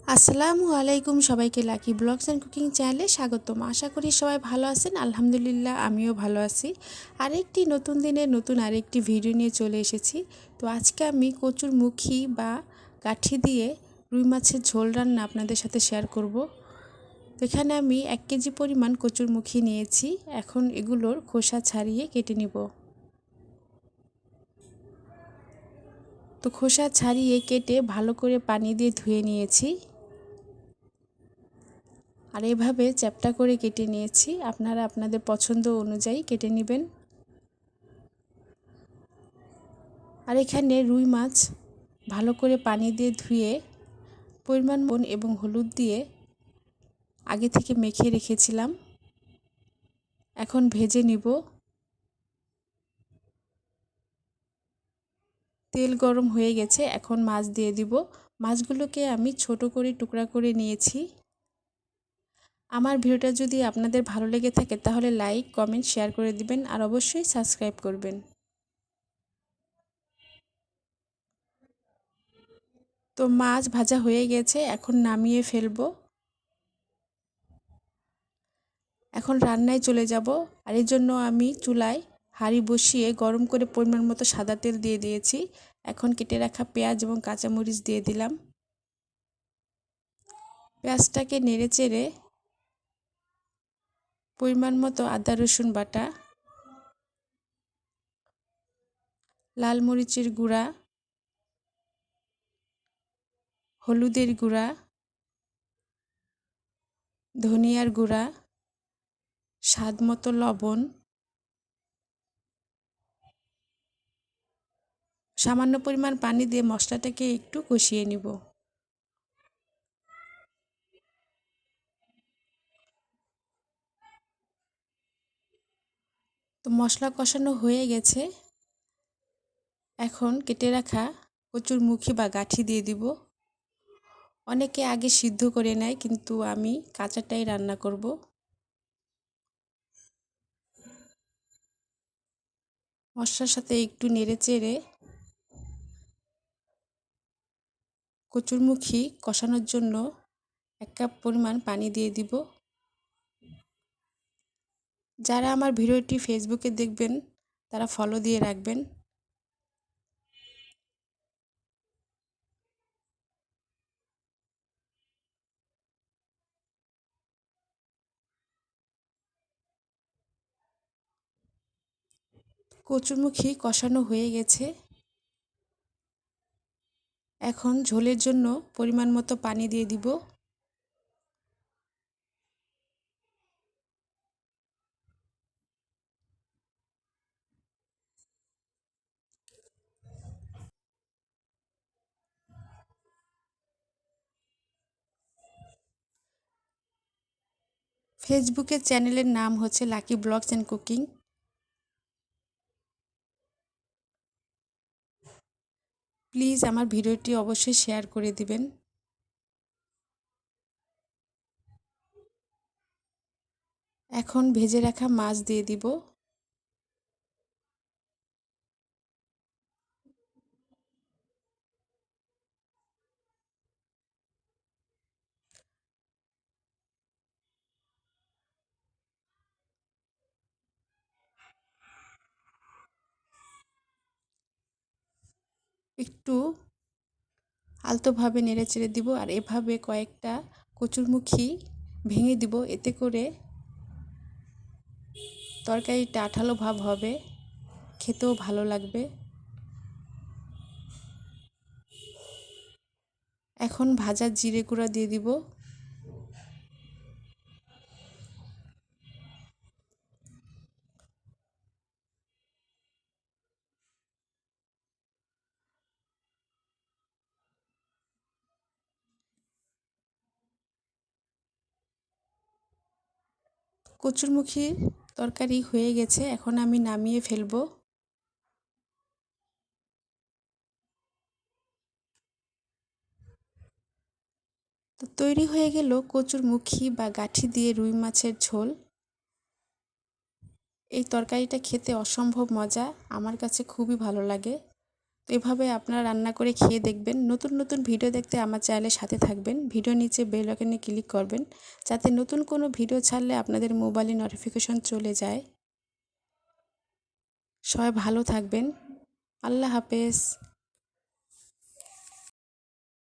আসসালামু আলাইকুম, সবাইকে লাকি ব্লগস অ্যান্ড কুকিং চ্যানেলে স্বাগতম। আশা করি সবাই ভালো আছেন। আলহামদুলিল্লাহ আমিও ভালো আছি। আরেকটি নতুন দিনে নতুন আরেকটি ভিডিও নিয়ে চলে এসেছি। তো আজকে আমি কচুর মুখী বা কাঠি দিয়ে রুই মাছের ঝোল রান্না আপনাদের সাথে শেয়ার করব। তো এখানে আমি 1 কেজি পরিমাণ কচুর মুখী নিয়েছি। এখন এগুলোর খোসা ছাড়িয়ে কেটে নিব। তো খোসা ছাড়িয়ে কেটে ভালো করে পানি দিয়ে ধুয়ে নিয়েছি। আর এভাবে চ্যাপ্টা করে কেটে নিয়েছি। আপনারা আপনাদের পছন্দ অনুযায়ী কেটে নেবেন। আর এখানে রুই মাছ ভালো করে পানি দিয়ে ধুয়ে পরিমাণ লবণ এবং হলুদ দিয়ে আগে থেকে মেখে রেখেছিলাম। এখন ভেজে নিব। তেল গরম হয়ে গেছে, এখন মাছ দিয়ে দিব। মাছগুলোকে আমি ছোট করে টুকরা করে নিয়েছি। আমার ভিডিওটা যদি আপনাদের ভালো লেগে থাকে তাহলে লাইক, কমেন্ট, শেয়ার করে দিবেন আর অবশ্যই সাবস্ক্রাইব করবেন। তো মাছ ভাজা হয়ে গেছে, এখন নামিয়ে ফেলবো। এখন রান্নায় চলে যাব। আর এর জন্য আমি চুলায় হাঁড়ি বসিয়ে গরম করে পরিমাণ মতো সাদা তেল দিয়ে দিয়েছি। এখন কেটে রাখা পেঁয়াজ এবং কাঁচামরিচ দিয়ে দিলাম। পেঁয়াজটাকে নেড়ে চেড়ে পরিমাণ মতো আদা রসুন বাটা, লাল মরিচের গুঁড়া, হলুদের গুঁড়া, ধনিয়ার গুঁড়া, স্বাদ মতো লবণ, সামান্য পরিমাণ পানি দিয়ে মশলাটাকে একটু কষিয়ে নিব। তো মশলা কষানো হয়ে গেছে। এখন কেটে রাখা কচুর মুখী বা গাঁঠি দিয়ে দিব। অনেকে আগে সিদ্ধ করে নেয়, কিন্তু আমি কাঁচাটাই রান্না করব। মশলার সাথে একটু নেড়ে চেড়ে কচুরমুখী কষানোর জন্য 1 কাপ পরিমাণ পানি দিয়ে দিব। যারা আমার ভিডিওটি ফেসবুকে দেখবেন তারা ফলো দিয়ে রাখবেন। কচুরমুখী কষানো হয়ে গেছে। এখন ঝোলের জন্য পরিমাণ মতো পানি দিয়ে দিব। ফেসবুকের চ্যানেলের নাম হচ্ছে Lucky Blogs and Cooking. Please আমার ভিডিওটি অবশ্যই শেয়ার করে দিবেন। এখন ভেজে রাখা মাছ দিয়ে দিব। একটু আলতোভাবে নেড়েচেড়ে দিব। আর এভাবে কয়েকটা কচুরমুখী ভেঙে দিব। এতে করে তরকারিটা আঠালো ভাব হবে, খেতেও ভালো লাগবে। এখন ভাজা জিরে গুঁড়া দিয়ে দিব। কচুরমুখীর তরকারি হয়ে গেছে, এখন আমি নামিয়ে ফেলবো। তো তৈরি হয়ে গেল কচুরমুখী বা গাঁঠি দিয়ে রুই মাছের ঝোল। এই তরকারিটা খেতে অসম্ভব মজা, আমার কাছে খুবই ভালো লাগে। তো এভাবে আপনারা রান্না করে খেয়ে দেখবেন। নতুন নতুন ভিডিও দেখতে আমার চ্যানেলের সাথে থাকবেন। ভিডিও নিচে বেল আইকনে ক্লিক করবেন যাতে নতুন কোনো ভিডিও ছাড়লে আপনাদের মোবাইলে নোটিফিকেশন চলে যায়। সবাই ভালো থাকবেন। আল্লাহ হাফেজ।